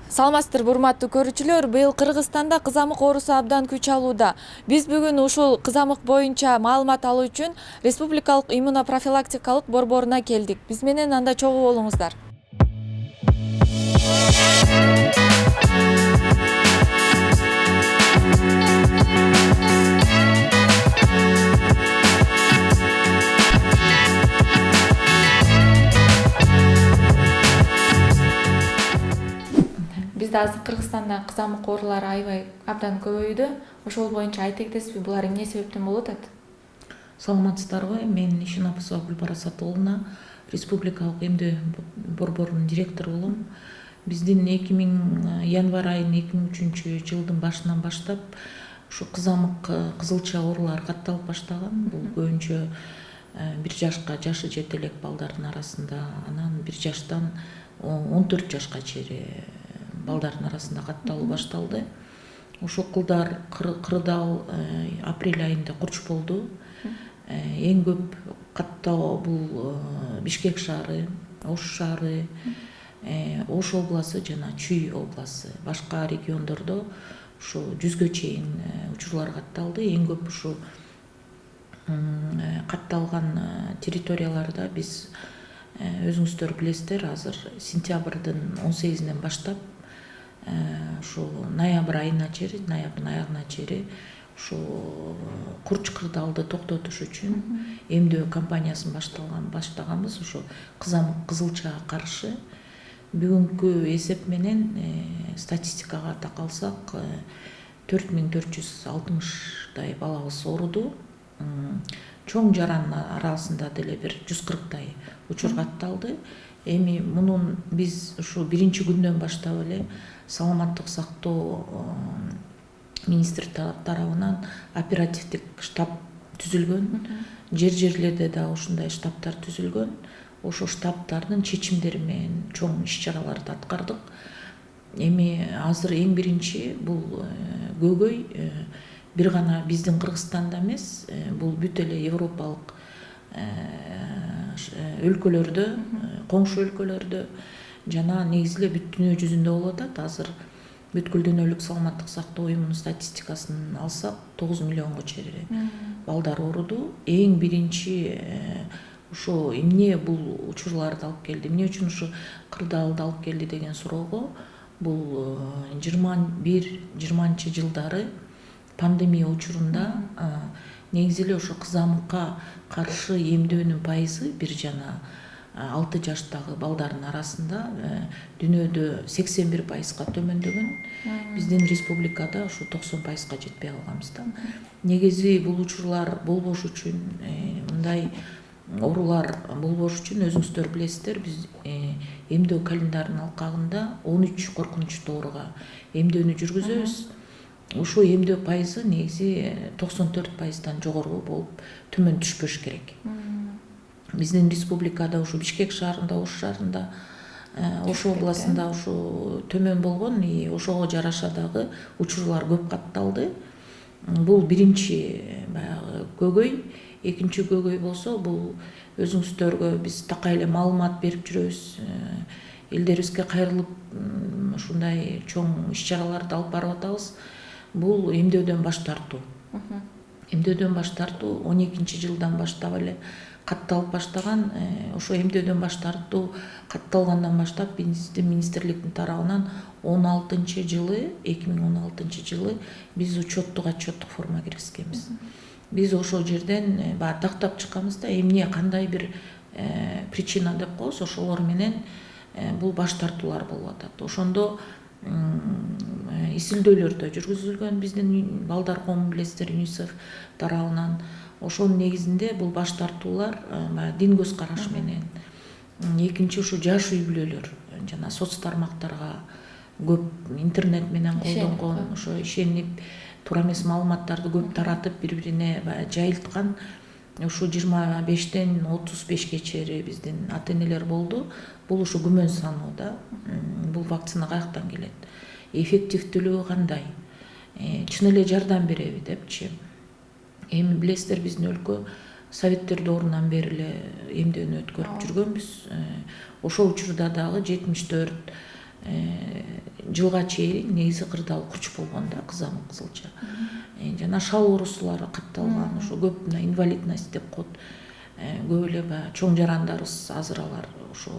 Саламатсыздарбы, урматтуу көрүүчүлөр. Быйыл Кыргызстанда кызамык оорусу абдан күч алууда. Биз бүгүн ушул кызамык боюнча маалымат алуу үчүн Республикалык иммунопрофилактикалык борборуна келдик. Биз менен анда чогуу болуңуздар. Бизде азыр Кыргызстанда кызамык оорулары аябай абдан көбөйдү. Ошол боюнча айта кетесизби, булар эмне себептен болуп атат? Саламатсыздарбы, мен Ишинапова Гүлбара Сатууловна, Республикалык эмдөө борборунун директору болом. Биздин январь айынын 2003 жылдын башынан баштап ушу кызамык кызылча оорулары катталып баштаган. Бул көбүнчө 1 жашка жашы жете элек балдардын арасында, анан 1 жаштан 14 жашка чейин балдардын арасында катталуу башталды. Ошол кылдар кырдаал апрель айында курч болду. Эң көп каттоо бул Бишкек шаары, Ош шаары, Ош областы жана Чүй областы. Башка региондордо ушу 100гө чейин учурлар катталды. Эң көп ушу катталган территорияларда биз өзүңүздөр билесиздер, азыр сентябрдын 18-нен баштап ушу ноябрь айына чейин, ноябрдын аягына чейин ушу курч кырдаалды токтотуш үчүн эмдөө кампаниясын баштаганбыз. Ушу кызамык кызылчага каршы бүгүнкү эсеп менен статистикага такалсак 4460 балабыз ооруду. Чоң жаранын арасында деле бир 140 учур катталды. Эми мунун биз ушу биринчи күндөн баштап эле саламаттык сактоо министрлик тарабынан оперативдик штаб түзүлгөн. Жерлерде да ушундай штабтар түзүлгөн. Ошо штабтардын чечимдери менен чоң иш-чараларды аткардык. Эми азыр эң биринчи бул көйгөй бир гана биздин Кыргызстанда эмес, бул бүт эле европалык өлкөлөрдө, коңшу өлкөлөрдө жана негизи эле бүт дүйнө жүзүндө болуп атат. Азыр бүткүл дүйнөлүк саламаттык сактоо уюмунун статистикасын алсак 9 миллионго чейин балдар ооруду. Эң биринчи ушу эмне бул учурларды алып келди, эмне үчүн ушу кырдаалды алып келди деген суроого, бул 21-20 жылдары пандемия учурунда негизи эле ошо кызамыкка каршы эмдөөнүн пайызы 1 жана 6 жаштагы балдардын арасында дүйнөдө 81%га төмөндөгөн. Биздин республикада ушу 90%га жетпей калганбыз да. Негизи бул учурлар болбош үчүн, мындай оорулар болбош үчүн өзүңүздөр билесиздер, биз эмдөө календарынын алкагында 13 коркунучтуу ооруга эмдөөнү жүргүзөбүз. Ушул эмдөө пайызы негизи 94%дан жогору болуп төмөн түшпөш керек. Биздин республикада ушу Бишкек шаарында, Ош шаарында, Ош областында ушу төмөн болгон, ошого жараша дагы учурлар көп катталды. Бул биринчи баягы көйгөй. Экинчи көйгөй болсо, бул өзүңүздөргө биз такай эле маалымат берип жүрөбүз. Элдерибизге кайрылып ушундай чоң иш-чараларды алып барып атабыз. Бул эмдөөдөн баш тартуу. Эмдөөдөн баш тартуу 12 жылдан баштап эле катталып баштаган. Ошо эмдөөдөн баш тартуу катталгандан баштап биздин министрликтин тарабынан 2016 жылы биз учеттук отчеттук форма киргизгенбиз. Биз ошол жерден тактап чыкканбыз да, эмне кандай бир причина деп коебуз, ошолор менен бул баш тартуулар болуп атат. Ошондо изилдөөлөр да жүргүзүлгөн биздин балдар коому билесиздер ЮНИСЕФ тарабынан. Ошонун негизинде бул баш тартуулар дин көз караш менен, экинчи ушу жаш үй бүлөлөр жана соц тармактарга көп интернет менен колдонгон, ошо ишенип туура эмес маалыматтарды көп таратып бири-бирине жайылткан ушу 25-тен 35-ке чейин биздин ата-энелер болду. Бул ушу күмөн саноо да. Бул вакцина каяктан келет? Эффективдүүлүгү кандай? Чын эле жардам береби депчи. Эми билесиздер, биздин өлкө Советтер доорунан бери эле эмдөөнү өткөрүп жүргөнбүз. Ошол учурда дагы 74 жылга чейин негизи кырдаал куч болгон да кызамык кызылча. Жана шал оорусулары катталган, ошо көп мына инвалидность деп коет. Көп эле баягы чоң жарандарыбыз азыр алар ошо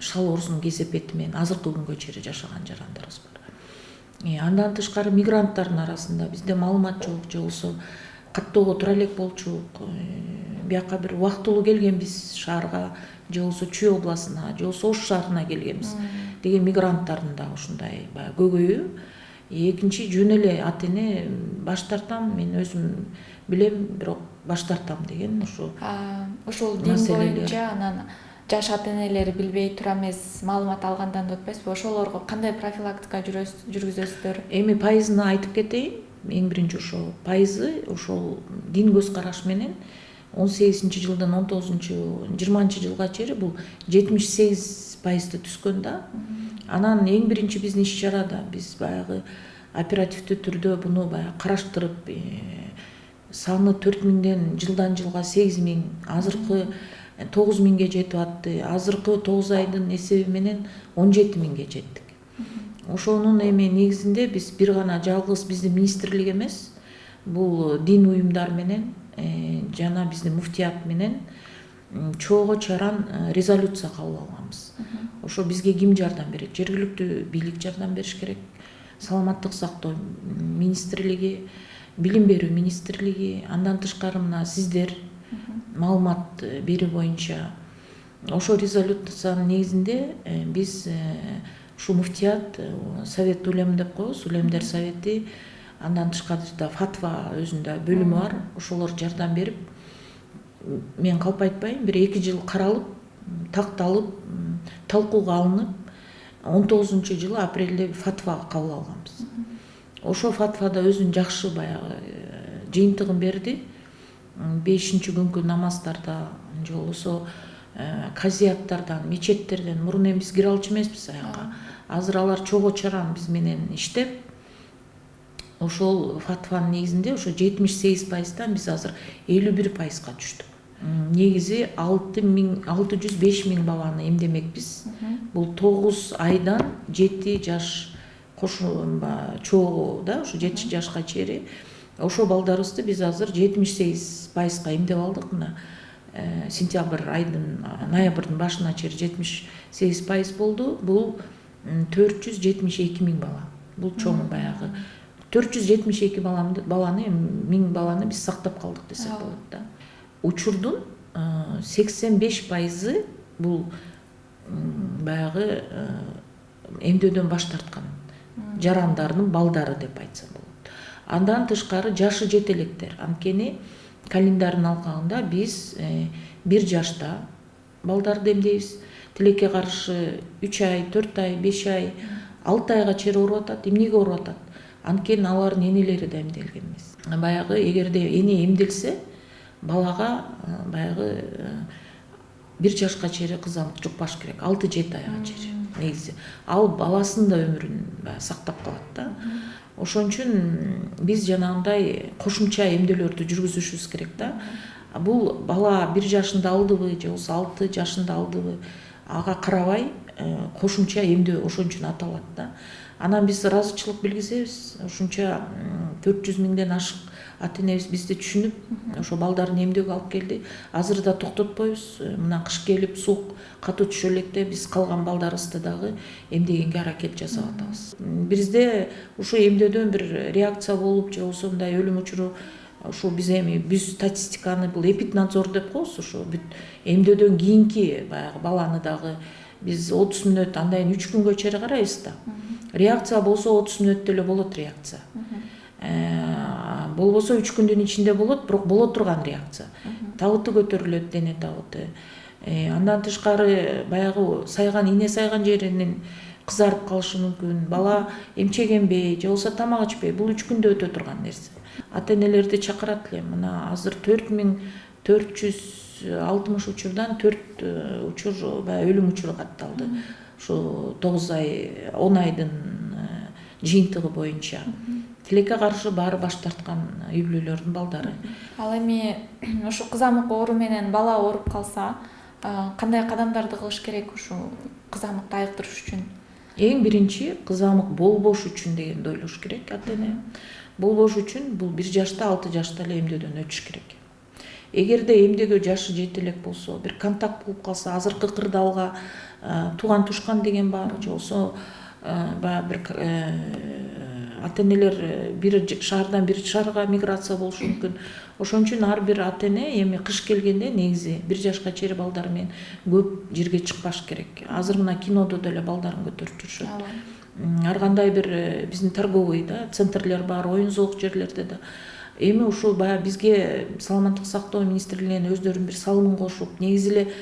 шал оорусунун кесепети менен азыркы күнгө чейин жашаган жарандарыбыз бар. Андан тышкары мигранттардын арасында бизде маалымат жок, же болбосо каттоого тура элек болчук. Бияка бир убактылуу келгенбиз шаарга, же болбосо Чүй областына, же болбосо Ош шаарына келгенбиз деген мигранттардын да ушундай баягы көбөйүү. Экинчи жөн эле ата эне баш тартам, мен өзүм билем, бирок баш тартам деген ошол дин боюнча анан жаш ата энелери билбей тура эмес маалымат алгандан да өтпөйсүзбү? Ошолорго кандай профилактика жүргүзөсүздөр? Эми пайызын айтып кетейин. Эң биринчи ошо пайызы ошол дин көз караш менен 18-жылдан 19-20 жылга чейин бул 78% түскөн да. Анан эң биринчи биздин иш чарада биз баягы оперативдүү түрдө буну баягы караштырып, саны 4000ден жылдан жылга 8000, азыркы 9000ге жетип атты. Азыркы 9 айдын эсеби менен 17000ге жеттик. Ошонун эми негизинде биз бир гана жалгыз биздин министрлик эмес, бул дин уюмдар менен жана биздин муфтият менен чогуу чаран резолюция кабыл алганбыз. Ошо бизге ким жардам берет? Жергиликтүү бийлик жардам бериш керек. Саламаттык сактоо министрлиги, билим берүү министрлиги, андан тышкары мына сиздер маалымат берүү боюнча ошо резолюциянын негизинде биз ушу муфтият совет улем деп коебуз, улемдер совети, андан тышкары да фатва өзүндө бөлүмү бар, ошолор жардам берип, мен калп айтпайм, бир 2 жыл каралып, такталып, талкууга алынып, 19-жылы апрелде фатва кабыл алганбыз. Ошол фатвада өзүнүн жакшы баягы жыйынтыгын берди. 5-күнкү намаздарда, же болбосо казияттардан, мечеттерден мурун эми биз кире алчу эмеспиз аякка. Азыр алар чогуу чаран биз менен иштеп, ошол фатванын негизинде ошо 78%дан биз азыр 51%га түштүк. Негизи 600-5000 баланы эмдемекпиз. Бул 9 айдан 7 жаш чогуу да, ошо 7 жашка чейин. Ошо балдарыбызды биз азыр 78%га эмдеп алдык. Мына сентябрь айдын, ноябрдын башына чейин 78% болду. Бул 472.000 бала. Бул чоң баягы 472 баланы 1000 баланы биз сактап калдык десек болот да. Учурдун 85%ы бул баягы эмдөөдөн баш тарткан жарандардын балдары деп айтсам болот. Андан тышкары жашы жете электер. Анткени календардын алкагында биз 1 жашта балдарды эмдейбиз. Тилекке каршы 3 ай, 4 ай, 5 ай, 6 айга чейин ооруп атат. Эмнеге ооруп атат? Анткени алардын энелери да эмделген эмес. Баягы эгерде эне эмделсе, балага баягы 1 жашка чейин кызамык жукпаш керек. 6-7 айга чейин негизи. Ал баласынын да өмүрүн сактап калат да. Ошон үчүн биз жанагындай кошумча эмдөөлөрдү жүргүзүшүбүз керек да. Бул бала 1 жашында алдыбы, же болбосо 6 жашында алдыбы, ага карабай кошумча эмдөө ошон үчүн аталат да. Анан биз ыраазычылык билгизебиз. Ошончо 400.000ден ашык ата энебиз бизди түшүнүп, ошо балдарын эмдөөгө алып келди. Азыр да токтотпойбуз. Мына кыш келип, суук катуу түшө электе биз калган балдарыбызды дагы эмдегенге аракет жасап атабыз. Бизде ушу эмдөөдөн бир реакция болуп, же болбосо мындай өлүм учуру, ошо биз статистиканы бул эпиднадзор деп коебуз, ошо бүт эмдөөдөн кийинки баягы баланы дагы биз 30 мүнөт, андан 3 күнгө чейин карайбыз да. Реакция болсо 30 мүнөттө эле болот реакция. Болбосо 3 күндүн ичинде болот, бирок боло турган реакция. Табыты көтөрүлөт, дене табыты. Андан тышкары баягы сайган, ине сайган жеринен кызарып калышы мүмкүн. Бала эмчегенбей, же болбосо тамак ичпей, бул 3 күндө өтө турган нерсе. Ата энелерди чакырат элем. Мына азыр 4460 учурдан 4 учур өлүм учуру катталды. Ошо 9 ай, 10 айдын жыйынтыгы боюнча. Тилекке каршы баары баш тарткан үй бүлөлөрдүн балдары. Ал эми ушу кызамык оору менен бала ооруп калса, кандай кадамдарды кылыш керек? Ушу кызамыкты айыктырыш үчүн? Эң биринчи кызамык болбош үчүн дегенди ойлош керек ата эне. Болбош үчүн бул 1 жашта 6 жашта эле эмдөөдөн өтүш керек. Эгерде эмдөөгө жашы жете элек болсо, бир контакт болуп калса, азыркы кырдаалга тууган тушкан деген бар, же болсо баягы бир ата энелер бир шаардан бир шаарга миграция болушу мүмкүн. Ошон үчүн ар бир ата эне эми кыш келгенде негизи 1 жашка чейин балдары менен көп жерге чыкпаш керек. Азыр мына кинодо деле балдарын көтөрүп жүрүшөт. Ар кандай бир биздин торговый центрлер бар, оюн зоок жерлерде да. Эми ушул баягы бизге саламаттык сактоо министрлигинен өздөрүнүн бир салымын кошуп, негизи эле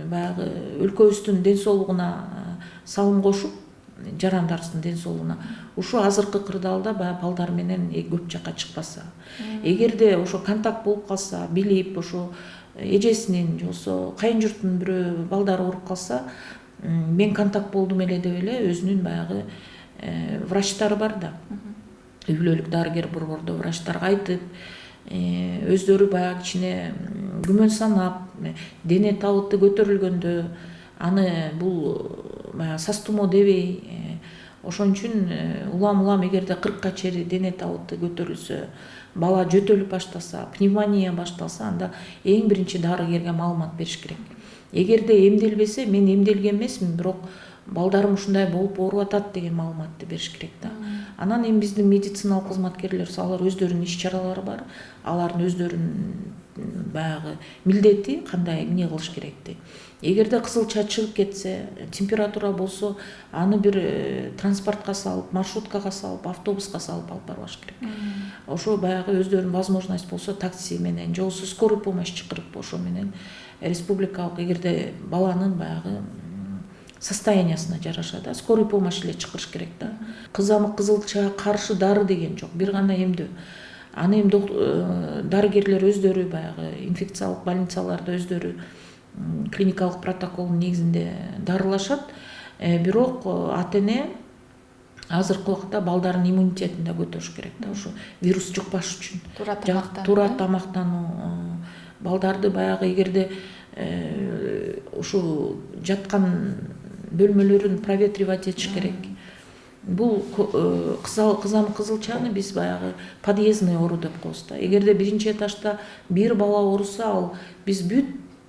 баягы өлкөбүздүн ден соолугуна салым кошуп, жарандарыбыздын ден соолугуна ушу азыркы кырдаалда баягы балдар менен көп жакка чыкпаса, эгерде ошо контакт болуп калса, билип ошо эжесинин же болсо кайын журттун бирөө балдары ооруп калса, мен контакт болдум эле деп эле өзүнүн баягы врачтары бар да. Үй бүлөлүк дарыгер борбордо врачтарга айтып, өздөрү баягы кичине күмөн санап, дене табыты көтөрүлгөндө аны бул баягы састумо дебей, ошон үчүн улам эгерде 40ка чейин дене табыты көтөрүлсө, бала жөтөлүп баштаса, пневмония башталса, анда эң биринчи дарыгерге маалымат бериш керек. Эгерде эмделбесе, мен эмделген эмесмин, бирок балдарым ушундай болуп ооруп атат деген маалыматты бериш керек да. Анан эми биздин медициналык кызматкерлер, алар өздөрүнүн иш чаралары бар, алардын өздөрүнүн баягы милдети кандай эмне кылыш керекти. Эгерде кызылча чыгып кетсе, температура болсо, аны бир транспортко салып, маршруткага салып, автобуска салып алып барбаш керек. Ошо баягы өздөрүнүн возможность болсо такси менен, же болсо скорый помощь чакырып, ошо менен республикалык, эгерде баланын баягы состояниясына жараша да скорый помощь эле чакырыш керек да. Кызамык кызылчага каршы дары деген жок, бир гана эмдөө. Аны эми дарыгерлер өздөрү баягы инфекциялык больницаларда өздөрү клиникалык протоколдун негизинде дарылашат. Бирок ата эне азыркы убакта балдардын иммунитетин да көтөрүш керек да, ошо вирус жукпаш үчүн. Туура тамактануу, балдарды баягы эгерде ушу жаткан бөлмөлөрүн проветривать этиш керек. Бул кызамык кызылчаны биз баягы подъездный оору деп коебуз да. Эгерде биринчи этажда бир бала ооруса, ал биз бүт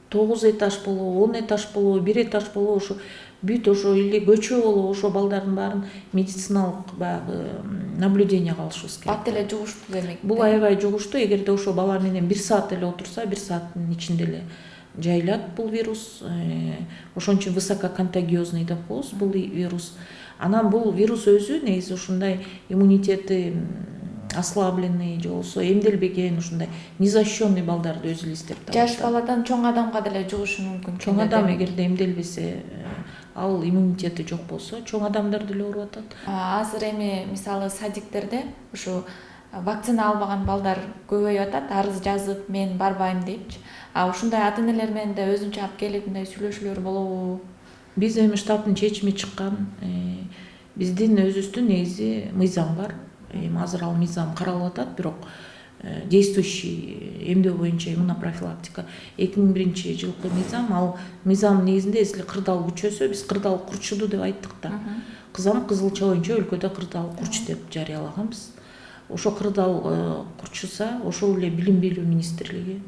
9 этаж болобу, 10 этаж болобу, 1 этаж болобу, ошо бүт ошо эле көчө болобу, ошо балдардын баарын медициналык баягы наблюденияга алышыбыз керек. Бат эле жугушту демек. Бул аябай жугушту. Эгерде ошо бала менен 1 саат эле отурса, 1 сааттын ичинде эле жайылат бул вирус. Ошон үчүн высококонтагиозный деп коебуз бул вирус. Анан бул вирус өзү негизи ушундай иммунитети ослабленный, же болсо эмделбеген, ушундай незащищенный балдарды өзү эле издеп табат. Жаш баладан чоң адамга деле жугушу мүмкүн. Чоң адам эгерде эмделбесе, ал иммунитети жок болсо, чоң адамдар деле ооруп атат. Азыр эми мисалы садиктерде ушу вакцина албаган балдар көбөйүп атат, арыз жазып, мен барбайм депчи. Ушундай ата энелер менен да өзүнчө алып келип мындай сүйлөшүүлөр болобу? Биз эми штабтын чечими чыккан. Биздин өзүбүздүн негизи мыйзам бар. Эми азыр ал мыйзам каралып атат, бирок действующий эмдөө боюнча иммунопрофилактика 2001 жылкы мыйзам, ал мыйзам негизинде если кырдаал күчөсө, биз кырдаал курчуду деп айттык да. Кызамык кызылча боюнча өлкөдө кырдаал курч деп жарыялаганбыз. Ошо кырдаал курчуса, ошол эле билим берүү министрлиги,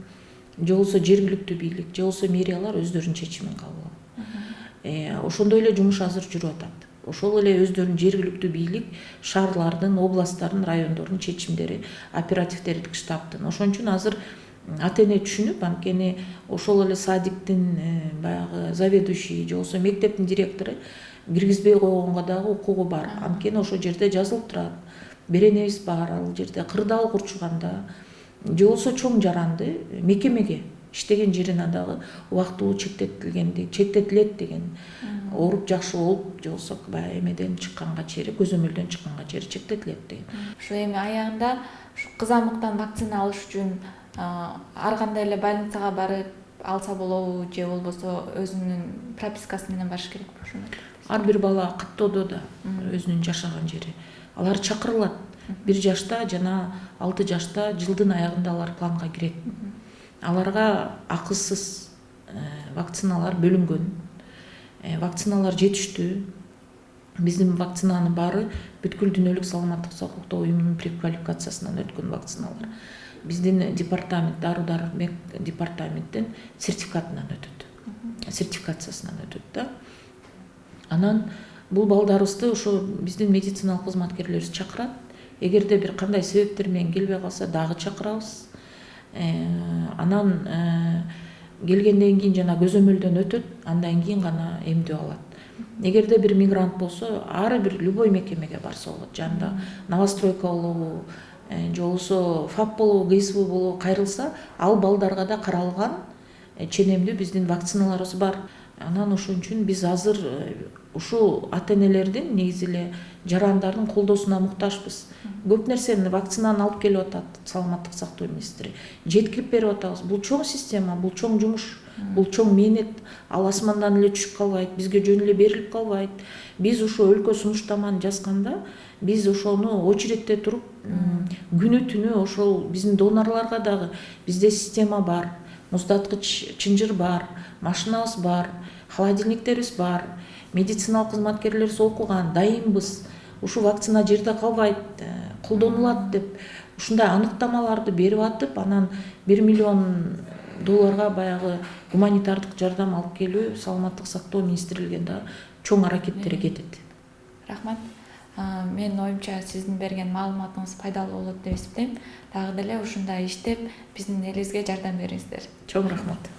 же болсо жергиликтүү бийлик, же болсо мэриялар өздөрүнүн чечимин кабыл алат. Ошондой эле жумуш азыр жүрүп атат. Ошол эле өздөрүнүн жергиликтүү бийлик, шаарлардын, областтардын, райондордун чечимдери, оперативдердик штабтын. Ошон үчүн азыр ата эне түшүнүп, анткени ошол эле садиктин баягы заведующий, же болсо мектептин директору киргизбей койгонго дагы укугу бар. Анткени ошол жерде жазылып турат. Беренебиз бар, ал жерде кырдаал курчуганда, же болсо чоң жаранды мекемеге иштеген жерине дагы убактылуу чектетилет деген. Ооруп жакшы болуп, же болсо баягы эмеден чыкканга чейин, көзөмөлдөн чыкканга чейин чектетилет деген. Ушу эми аягында кызамыктан вакцина алыш үчүн ар кандай эле больницага барып алса болобу, же болбосо өзүнүн пропискасы менен барыш керекпи ошону? Ар бир бала каттоодо да өзүнүн жашаган жери. Алар чакырылат. 1 жашта жана 6 жашта жылдын аягында алар планга кирет. Аларга акысыз вакциналар бөлүнгөн. вакциналар жетиштүү. Биздин вакцинанын баары бүткүл дүйнөлүк саламаттык сактоо уюмунун преквалификациясынан өткөн вакциналар. Биздин департамент, дару-дармек департаменттин сертификатынан өтөт. Сертификациясынан өтөт да. Анан бул балдарыбызды ошо биздин медициналык кызматкерлерибиз чакырат. Эгерде бир кандай себептер менен келбей калса дагы чакырабыз. Анан келгенден кийин жана көзөмөлдөн өтөт, андан кийин гана эмдөө алат. Эгерде бир мигрант болсо, ары бир любой мекемеге барса болот. Жанында новостройка болобу, же болбосо ФАП болобу, ГСВ болобу кайрылса, ал балдарга да каралган ченемдүү биздин вакциналарыбыз бар. Анан ошон үчүн биз азыр ушул ата-энелердин негизи эле жарандардын колдоосуна муктажбыз. Көп нерсени вакцинаны алып келип атат саламаттык сактоо министри. Жеткирип берип атабыз. Бул чоң система, бул чоң жумуш, бул чоң менет. Ал асмандан эле түшүп калбайт, бизге жөн эле берилип калбайт. Биз ошо өлкө сунуштаманы жазганда, биз ошону очередте туруп, күнү түнү ошол биздин донорлорго дагы бизде система бар. Муздаткыч чынжыр бар, машинабыз бар, холодильниктерибиз бар, медициналык кызматкерлерибиз окуган, дайынбыз. Ушу вакцина жерде калбайт, колдонулат деп ушундай аныктамаларды берип атып, анан $1 миллион баягы гуманитардык жардам алып келүү саламаттык сактоо министрлигинин да чоң аракеттери кетет. Рахмат. Менин оюмча сиздин берген маалыматыңыз пайдалуу болот деп эсептейм. Дагы деле ушундай иштеп биздин элибизге жардам бериңиздер. Чоң рахмат.